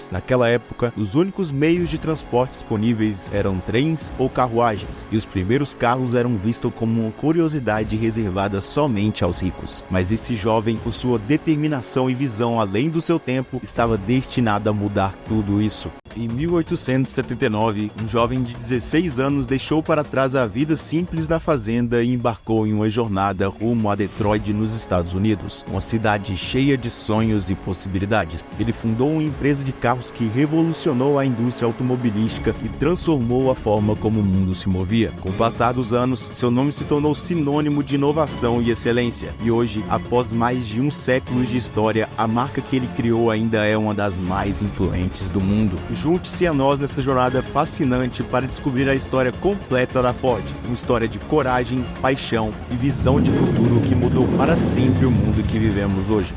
automóveis. Naquela época, os únicos meios de transporte disponíveis eram trens ou carruagens, e os primeiros carros eram vistos como uma curiosidade reservada somente aos ricos. Mas esse jovem, por sua determinação e visão além do seu tempo, estava destinado a mudar tudo isso. Em 1879, um jovem de 16 anos deixou para trás a vida simples da fazenda e embarcou em uma jornada rumo a Detroit, nos Estados Unidos, uma cidade cheia de sonhos e possibilidades. Ele fundou uma empresa de carros que revolucionou a indústria automobilística e transformou a forma como o mundo se movia. Com o passar dos anos, seu nome se tornou sinônimo de inovação e excelência. E hoje, após mais de um século de história, a marca que ele criou ainda é uma das mais influentes do mundo. Junte-se a nós nessa jornada fascinante para descobrir a história completa da Ford. Uma história de coragem, paixão e visão de futuro que mudou para sempre o mundo que vivemos hoje.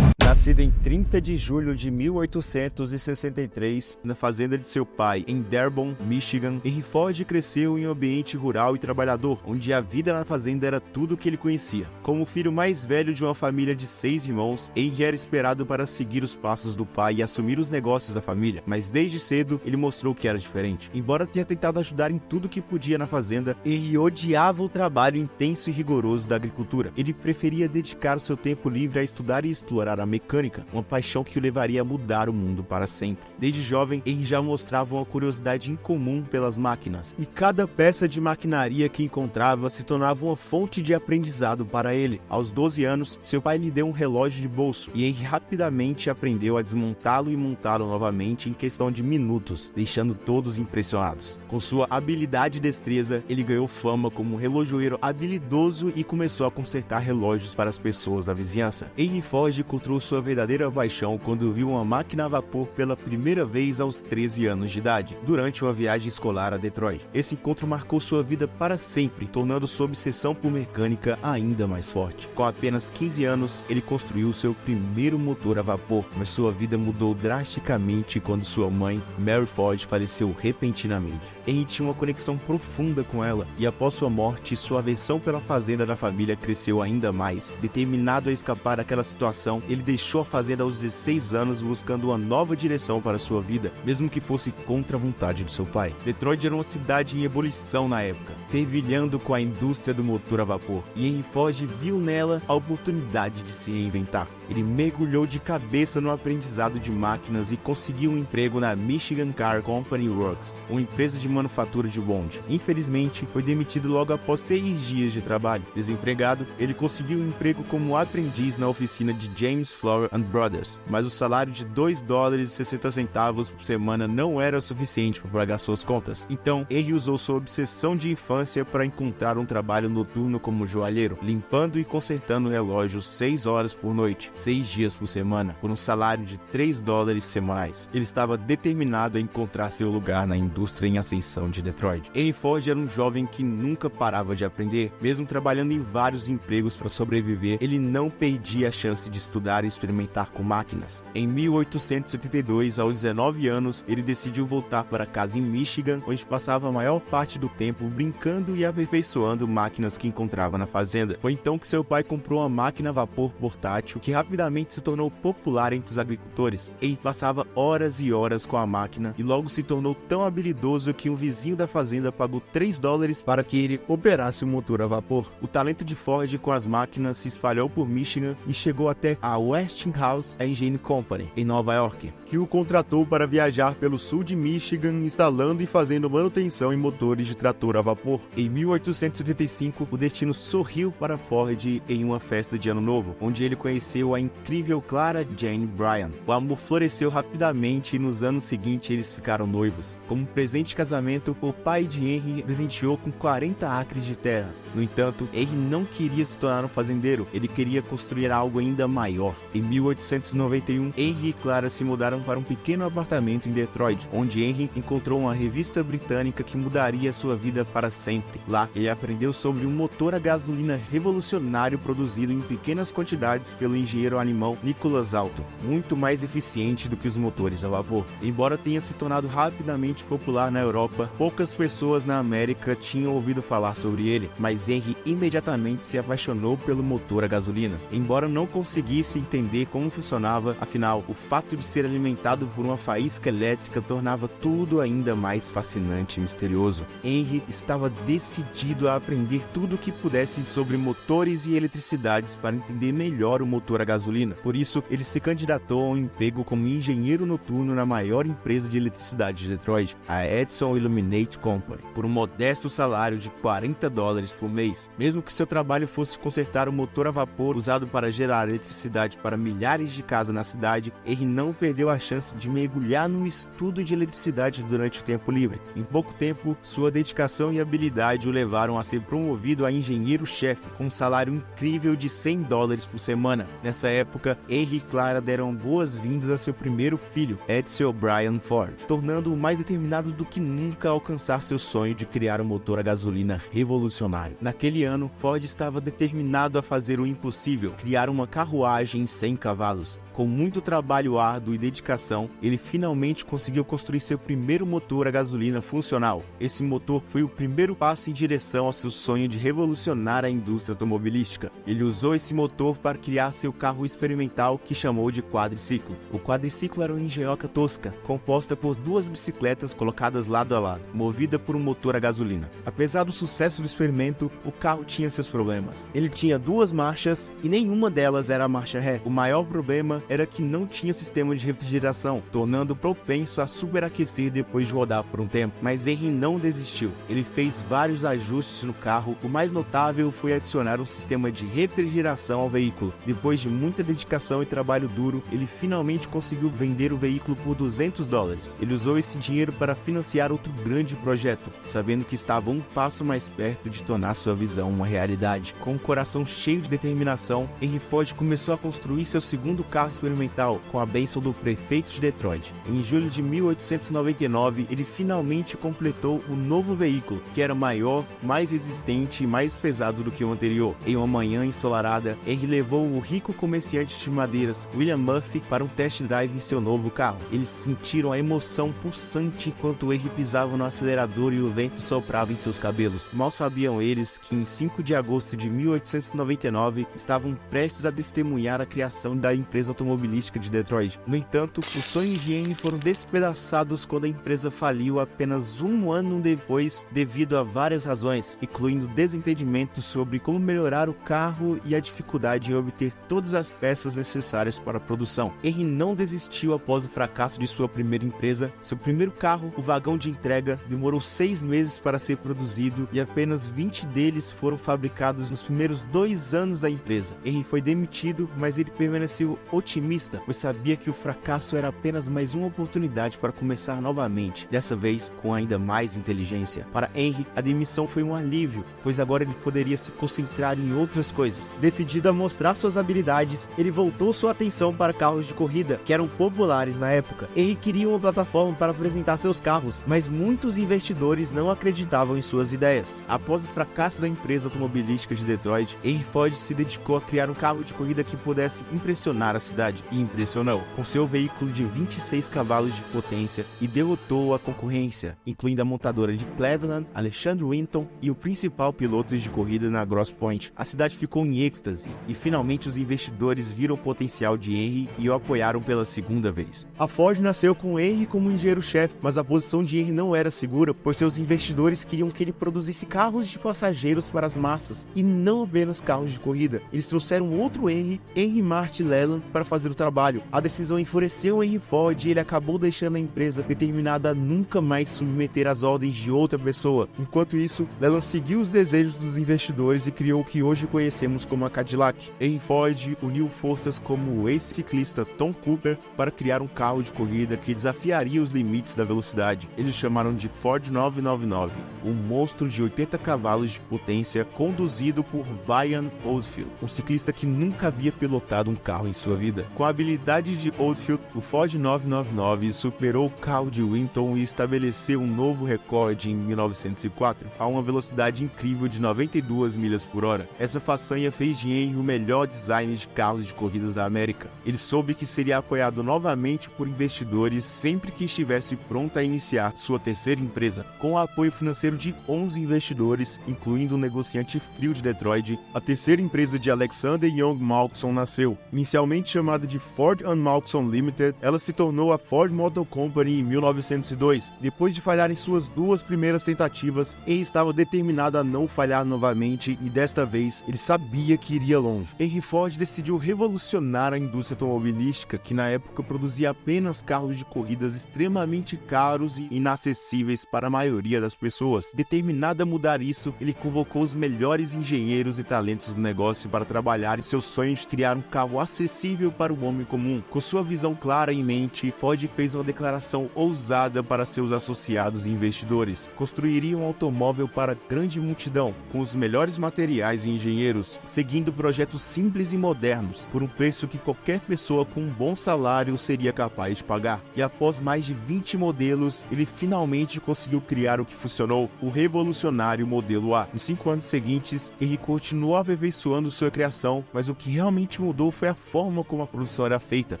Nascido em 30 de julho de 1863, na fazenda de seu pai, em Dearborn, Michigan, Henry Ford cresceu em um ambiente rural e trabalhador, onde a vida na fazenda era tudo o que ele conhecia. Como o filho mais velho de uma família de 6 irmãos, Henry era esperado para seguir os passos do pai e assumir os negócios da família, mas desde cedo ele mostrou que era diferente. Embora tenha tentado ajudar em tudo que podia na fazenda, Henry odiava o trabalho intenso e rigoroso da agricultura. Ele preferia dedicar o seu tempo livre a estudar e explorar a mecânica, uma paixão que o levaria a mudar o mundo para sempre. Desde jovem, ele já mostrava uma curiosidade incomum pelas máquinas, e cada peça de maquinaria que encontrava se tornava uma fonte de aprendizado para ele. Aos 12 anos, seu pai lhe deu um relógio de bolso, e Henry rapidamente aprendeu a desmontá-lo e montá-lo novamente em questão de minutos, deixando todos impressionados. Com sua habilidade e destreza, ele ganhou fama como um relojoeiro habilidoso e começou a consertar relógios para as pessoas da vizinhança. Henry Ford encontrou sua verdadeira paixão quando viu uma máquina a vapor pela primeira vez aos 13 anos de idade, durante uma viagem escolar a Detroit. Esse encontro marcou sua vida para sempre, tornando sua obsessão por mecânica ainda mais forte. Com apenas 15 anos, ele construiu seu primeiro motor a vapor, mas sua vida mudou drasticamente quando sua mãe, Mary Ford, faleceu repentinamente. Henry tinha uma conexão profunda com ela, e após sua morte, sua aversão pela fazenda da família cresceu ainda mais. Determinado a escapar daquela situação, ele deixou a fazenda aos 16 anos buscando uma nova direção para sua vida, mesmo que fosse contra a vontade do seu pai. Detroit era uma cidade em ebulição na época, fervilhando com a indústria do motor a vapor, e Henry Ford viu nela a oportunidade de se reinventar. Ele mergulhou de cabeça no aprendizado de máquinas e conseguiu um emprego na Michigan Car Company Works, uma empresa de manufatura de bonde. Infelizmente, foi demitido logo após 6 dias de trabalho. Desempregado, ele conseguiu um emprego como aprendiz na oficina de James Flower & Brothers, mas o salário de $2,60 por semana não era suficiente para pagar suas contas. Então, Henry usou sua obsessão de infância para encontrar um trabalho noturno como joalheiro, limpando e consertando relógios 6 horas por noite, 6 dias por semana, por um salário de $3 semanais. Ele estava determinado a encontrar seu lugar na indústria em ascensão de Detroit. Henry Ford era um jovem que nunca parava de aprender. Mesmo trabalhando em vários empregos para sobreviver, ele não perdia a chance de estudar e experimentar com máquinas. Em 1882, aos 19 anos, ele decidiu voltar para casa em Michigan, onde passava a maior parte do tempo brincando e aperfeiçoando máquinas que encontrava na fazenda. Foi então que seu pai comprou uma máquina a vapor portátil que rapidamente se tornou popular entre os agricultores. Ele passava horas e horas com a máquina e logo se tornou tão habilidoso que um vizinho da fazenda pagou $3 para que ele operasse o motor a vapor. O talento de Ford com as máquinas se espalhou por Michigan e chegou até a Westinghouse Engine Company, em Nova York, que o contratou para viajar pelo sul de Michigan, instalando e fazendo manutenção em motores de trator a vapor. Em 1885, o destino sorriu para Ford em uma festa de Ano Novo, onde ele conheceu a incrível Clara Jane Bryan. O amor floresceu rapidamente e nos anos seguintes eles ficaram noivos. Como presente de casamento, o pai de Henry presenteou com 40 acres de terra. No entanto, Henry não queria se tornar um fazendeiro, ele queria construir algo ainda maior. Em 1891, Henry e Clara se mudaram para um pequeno apartamento em Detroit, onde Henry encontrou uma revista britânica que mudaria sua vida para sempre. Lá, ele aprendeu sobre um motor a gasolina revolucionário produzido em pequenas quantidades pelo engenheiro engenheiro alemão Nicholas Alto, muito mais eficiente do que os motores a vapor. Embora tenha se tornado rapidamente popular na Europa, poucas pessoas na América tinham ouvido falar sobre ele, mas Henry imediatamente se apaixonou pelo motor a gasolina. Embora não conseguisse entender como funcionava, afinal, o fato de ser alimentado por uma faísca elétrica tornava tudo ainda mais fascinante e misterioso. Henry estava decidido a aprender tudo o que pudesse sobre motores e eletricidades para entender melhor o motor a gasolina. Por isso, ele se candidatou a um emprego como engenheiro noturno na maior empresa de eletricidade de Detroit, a Edison Illuminate Company, por um modesto salário de $40 por mês. Mesmo que seu trabalho fosse consertar o motor a vapor usado para gerar eletricidade para milhares de casas na cidade, ele não perdeu a chance de mergulhar no estudo de eletricidade durante o tempo livre. Em pouco tempo, sua dedicação e habilidade o levaram a ser promovido a engenheiro-chefe, com um salário incrível de $100 por semana. Nessa época, Henry e Clara deram boas-vindas a seu primeiro filho, Edsel Brian Ford, tornando-o mais determinado do que nunca a alcançar seu sonho de criar um motor a gasolina revolucionário. Naquele ano, Ford estava determinado a fazer o impossível, criar uma carruagem em 100 cavalos. Com muito trabalho árduo e dedicação, ele finalmente conseguiu construir seu primeiro motor a gasolina funcional. Esse motor foi o primeiro passo em direção ao seu sonho de revolucionar a indústria automobilística. Ele usou esse motor para criar seu carro experimental, que chamou de quadriciclo. O quadriciclo era uma engenhoca tosca, composta por duas bicicletas colocadas lado a lado, movida por um motor a gasolina. Apesar do sucesso do experimento, o carro tinha seus problemas. Ele tinha duas marchas e nenhuma delas era a marcha ré. O maior problema era que não tinha sistema de refrigeração, tornando propenso a superaquecer depois de rodar por um tempo. Mas Henry não desistiu. Ele fez vários ajustes no carro. O mais notável foi adicionar um sistema de refrigeração ao veículo. Depois de muita dedicação e trabalho duro, ele finalmente conseguiu vender o veículo por $200. Ele usou esse dinheiro para financiar outro grande projeto, sabendo que estava um passo mais perto de tornar sua visão uma realidade. Com um coração cheio de determinação, Henry Ford começou a construir seu segundo carro experimental, com a bênção do prefeito de Detroit. Em julho de 1899, ele finalmente completou o novo veículo, que era maior, mais resistente e mais pesado do que o anterior. Em uma manhã ensolarada, Henry levou o rico comerciante de madeiras, William Murphy, para um test drive em seu novo carro. Eles sentiram a emoção pulsante enquanto Henry pisava no acelerador e o vento soprava em seus cabelos. Mal sabiam eles que em 5 de agosto de 1899 estavam prestes a testemunhar a criação da empresa automobilística de Detroit. No entanto, os sonhos de Henry foram despedaçados quando a empresa faliu apenas um ano depois, devido a várias razões, incluindo desentendimentos sobre como melhorar o carro e a dificuldade em obter todas as peças necessárias para a produção. Henry não desistiu após o fracasso de sua primeira empresa. Seu primeiro carro, o vagão de entrega, demorou 6 meses para ser produzido e apenas 20 deles foram fabricados nos primeiros 2 anos da empresa. Henry foi demitido, mas ele permaneceu otimista, pois sabia que o fracasso era apenas mais uma oportunidade para começar novamente, dessa vez com ainda mais inteligência. Para Henry, a demissão foi um alívio, pois agora ele poderia se concentrar em outras coisas. Decidido a mostrar suas habilidades, ele voltou sua atenção para carros de corrida, que eram populares na época. Henry queria uma plataforma para apresentar seus carros, mas muitos investidores não acreditavam em suas ideias. Após o fracasso da empresa automobilística de Detroit, Henry Ford se dedicou a criar um carro de corrida que pudesse impressionar a cidade, e impressionou, com seu veículo de 26 cavalos de potência, e derrotou a concorrência, incluindo a montadora de Cleveland, Alexander Winton e o principal piloto de corrida na Grosse Pointe. A cidade ficou em êxtase, e finalmente os investidores viram o potencial de Henry e o apoiaram pela segunda vez. A Ford nasceu com Henry como engenheiro-chefe, mas a posição de Henry não era segura, pois seus investidores queriam que ele produzisse carros de passageiros para as massas, e não apenas carros de corrida. Eles trouxeram outro Henry Martin Leland, para fazer o trabalho. A decisão enfureceu Henry Ford e ele acabou deixando a empresa, determinada a nunca mais submeter às ordens de outra pessoa. Enquanto isso, Leland seguiu os desejos dos investidores e criou o que hoje conhecemos como a Cadillac. Henry Ford uniu forças como o ex-ciclista Tom Cooper para criar um carro de corrida que desafiaria os limites da velocidade. Eles chamaram de Ford 999, um monstro de 80 cavalos de potência conduzido por Brian Oldfield, um ciclista que nunca havia pilotado um carro em sua vida. Com a habilidade de Oldfield, o Ford 999 superou o carro de Winton e estabeleceu um novo recorde em 1904 a uma velocidade incrível de 92 milhas por hora. Essa façanha fez de Henry o melhor design de carros de corridas da América. Ele soube que seria apoiado novamente por investidores sempre que estivesse pronto a iniciar sua terceira empresa. Com o apoio financeiro de 11 investidores, incluindo o negociante frio de Detroit, a terceira empresa de Alexander Young Malcolmson nasceu. Inicialmente chamada de Ford and Malcolmson Limited, ela se tornou a Ford Motor Company em 1902. Depois de falhar em suas duas primeiras tentativas, ele estava determinado a não falhar novamente e desta vez ele sabia que iria longe. Henry Ford decidiu revolucionar a indústria automobilística, que na época produzia apenas carros de corridas extremamente caros e inacessíveis para a maioria das pessoas. Determinado a mudar isso, ele convocou os melhores engenheiros e talentos do negócio para trabalhar em seu sonho de criar um carro acessível para o homem comum. Com sua visão clara em mente, Ford fez uma declaração ousada para seus associados e investidores. Construiria um automóvel para a grande multidão, com os melhores materiais e engenheiros, seguindo projetos simples e modernos, por um preço que qualquer pessoa com um bom salário seria capaz de pagar. E após mais de 20 modelos, ele finalmente conseguiu criar o que funcionou, o revolucionário modelo A. Nos 5 anos seguintes, ele continuou aperfeiçoando sua criação, mas o que realmente mudou foi a forma como a produção era feita.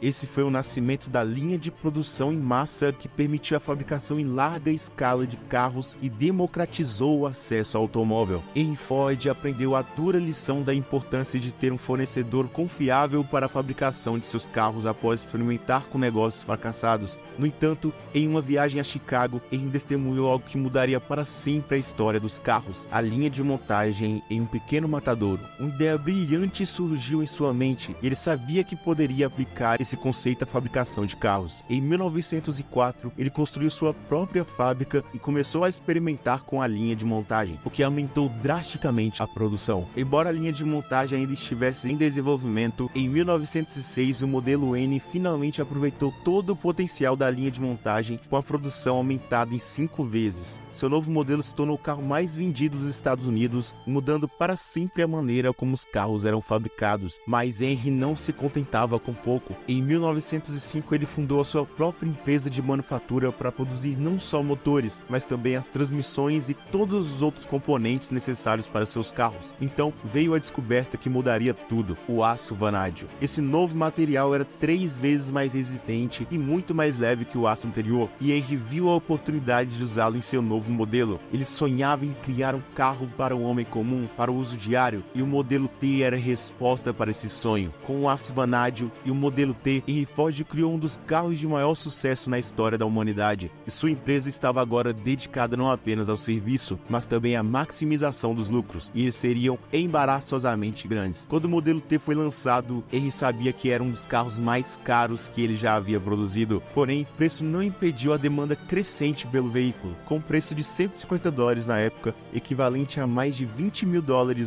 Esse foi o nascimento da linha de produção em massa que permitiu a fabricação em larga escala de carros e democratizou o acesso ao automóvel. Henry Ford aprendeu a dura lição da importância de ter um fornecedor confiável para a fabricação de seus carros após experimentar com negócios fracassados. No entanto, em uma viagem a Chicago, ele testemunhou algo que mudaria para sempre a história dos carros: a linha de montagem em um pequeno matadouro. Uma ideia brilhante surgiu em sua mente e ele sabia que poderia aplicar esse conceito à fabricação de carros. Em 1904, ele construiu sua própria fábrica e começou a experimentar com a linha de montagem, o que aumentou drasticamente a produção. Embora a linha de montagem ainda estivesse em desenvolvimento, em 1906 o modelo N finalmente aproveitou todo o potencial da linha de montagem, com a produção aumentada em 5 vezes. Seu novo modelo se tornou o carro mais vendido dos Estados Unidos, mudando para sempre a maneira como os carros eram fabricados. Mas Henry não se contentava com pouco. Em 1905 ele fundou a sua própria empresa de manufatura para produzir não só motores, mas também as transmissões e todos os outros componentes necessários para seus carros. Então veio a descoberta que mudaria tudo: o aço vanádio. Esse novo material era 3 vezes mais resistente e muito mais leve que o aço anterior, e Henry viu a oportunidade de usá-lo em seu novo modelo. Ele sonhava em criar um carro para o homem comum, para o uso diário, e o modelo T era a resposta para esse sonho. Com o aço vanádio e o modelo T, Henry Ford criou um dos carros de maior sucesso na história da humanidade, e sua empresa estava agora dedicada não apenas ao serviço, mas também à maximização dos lucros, e eles seriam embaraçosamente grandes. Quando o modelo T foi lançado, Henry sabia que era um dos carros mais caros que ele já havia produzido, porém, o preço não impediu a demanda crescente pelo veículo. Com um preço de $150 na época, equivalente a mais de $20 mil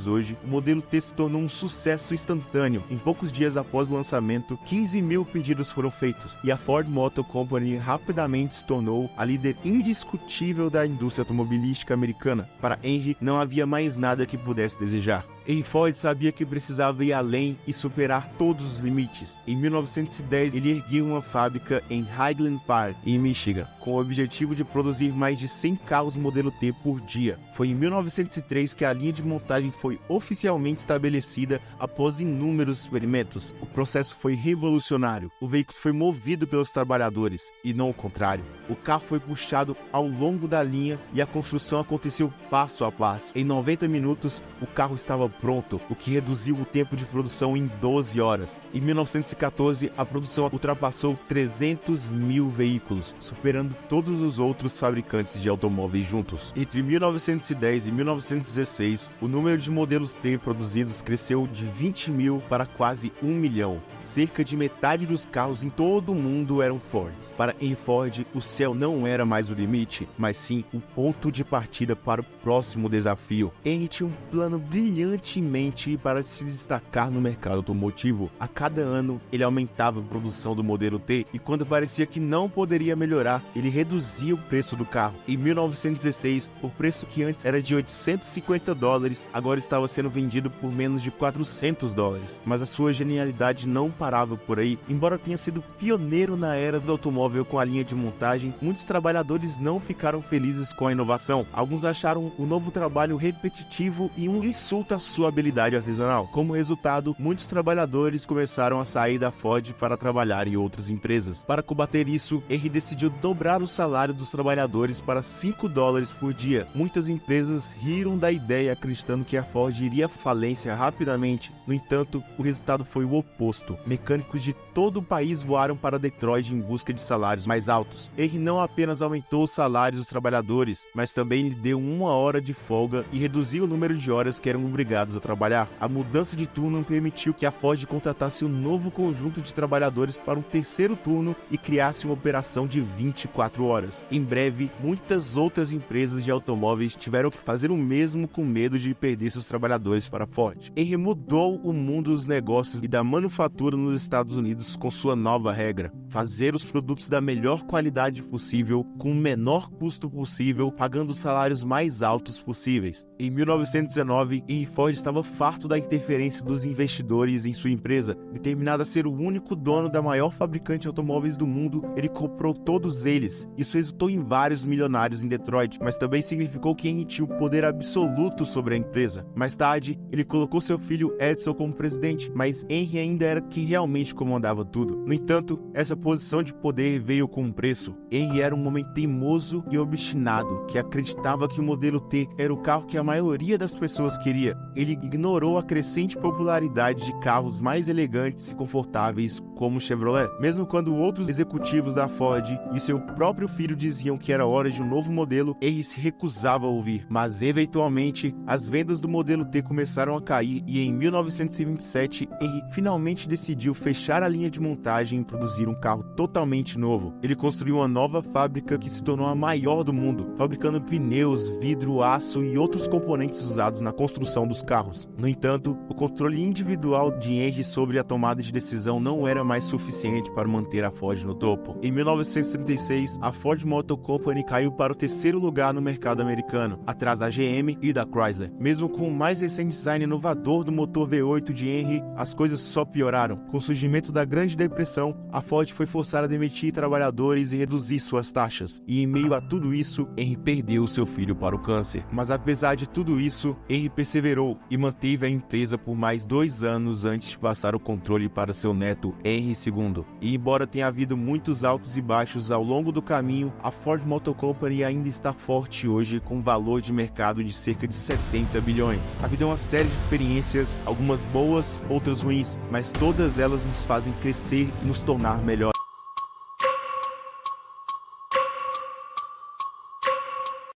hoje, o modelo T se tornou um sucesso instantâneo. Em poucos dias após o lançamento, 15 mil pedidos foram feitos, e a Ford Motor Company rapidamente se tornou a líder indiscutível da indústria automobilística americana. Para Henry, não havia mais nada que pudesse desejar. Henry Ford sabia que precisava ir além e superar todos os limites. Em 1910, ele ergueu uma fábrica em Highland Park, em Michigan, com o objetivo de produzir mais de 100 carros modelo T por dia. Foi em 1903 que a linha de montagem foi oficialmente estabelecida após inúmeros experimentos. O processo foi revolucionário. O veículo foi movido pelos trabalhadores, e não o contrário. O carro foi puxado ao longo da linha e a construção aconteceu passo a passo. Em 90 minutos, o carro estava pronto, o que reduziu o tempo de produção em 12 horas. Em 1914, a produção ultrapassou 300 mil veículos, superando todos os outros fabricantes de automóveis juntos. Entre 1910 e 1916, o número de modelos T produzidos cresceu de 20 mil para quase 1 milhão. Cerca de metade dos carros em todo o mundo eram Fords. Para Henry Ford, o céu não era mais o limite, mas sim o ponto de partida para o próximo desafio. Henry tinha um plano brilhante em mente para se destacar no mercado automotivo. A cada ano, ele aumentava a produção do modelo T, e quando parecia que não poderia melhorar, ele reduzia o preço do carro. Em 1916, o preço que antes era de $850, agora estava sendo vendido por menos de $400. Mas a sua genialidade não parava por aí. Embora tenha sido pioneiro na era do automóvel com a linha de montagem, muitos trabalhadores não ficaram felizes com a inovação. Alguns acharam o novo trabalho repetitivo e um insulto à sua habilidade artesanal. Como resultado, muitos trabalhadores começaram a sair da Ford para trabalhar em outras empresas. Para combater isso, Henry decidiu dobrar o salário dos trabalhadores para $5 por dia. Muitas empresas riram da ideia, acreditando que a Ford iria à falência rapidamente. No entanto, o resultado foi o oposto. Mecânicos de todo o país voaram para Detroit em busca de salários mais altos. Henry não apenas aumentou os salários dos trabalhadores, mas também lhe deu 1 hora de folga e reduziu o número de horas que eram obrigados a trabalhar. A mudança de turno permitiu que a Ford contratasse um novo conjunto de trabalhadores para um terceiro turno e criasse uma operação de 24 horas. Em breve, muitas outras empresas de automóveis tiveram que fazer o mesmo com medo de perder seus trabalhadores para a Ford. Henry mudou o mundo dos negócios e da manufatura nos Estados Unidos com sua nova regra: fazer os produtos da melhor qualidade possível, com o menor custo possível, pagando os salários mais altos possíveis. Em 1919, Henry Ford estava farto da interferência dos investidores em sua empresa. Determinado a ser o único dono da maior fabricante de automóveis do mundo, ele comprou todos eles. Isso resultou em vários milionários em Detroit, mas também significou que Henry tinha o poder absoluto sobre a empresa. Mais tarde, ele colocou seu filho Edsel como presidente, mas Henry ainda era quem realmente comandava tudo. No entanto, essa posição de poder veio com um preço. Henry era um homem teimoso e obstinado, que acreditava que o modelo T era o carro que a maioria das pessoas queria. Ele ignorou a crescente popularidade de carros mais elegantes e confortáveis como o Chevrolet. Mesmo quando outros executivos da Ford e seu próprio filho diziam que era hora de um novo modelo, Henry se recusava a ouvir. Mas, eventualmente, as vendas do modelo T começaram a cair e em 1927, Henry finalmente decidiu fechar a linha de montagem e produzir um carro totalmente novo. Ele construiu uma nova fábrica que se tornou a maior do mundo, fabricando pneus, vidro, aço e outros componentes usados na construção dos carros. No entanto, o controle individual de Henry sobre a tomada de decisão não era mais suficiente para manter a Ford no topo. Em 1936, a Ford Motor Company caiu para o terceiro lugar no mercado americano, atrás da GM e da Chrysler. Mesmo com o mais recente design inovador do motor V8 de Henry, as coisas só pioraram. Com o surgimento da Grande Depressão, a Ford foi forçada a demitir trabalhadores e reduzir suas taxas. E em meio a tudo isso, Henry perdeu seu filho para o câncer. Mas apesar de tudo isso, Henry perseverou e manteve a empresa por mais 2 anos antes de passar o controle para seu neto Henry II. E embora tenha havido muitos altos e baixos ao longo do caminho, a Ford Motor Company ainda está forte hoje, com um valor de mercado de cerca de 70 bilhões. A vida é uma série de experiências, algumas boas, outras ruins, mas todas elas nos fazem crescer e nos tornar melhores.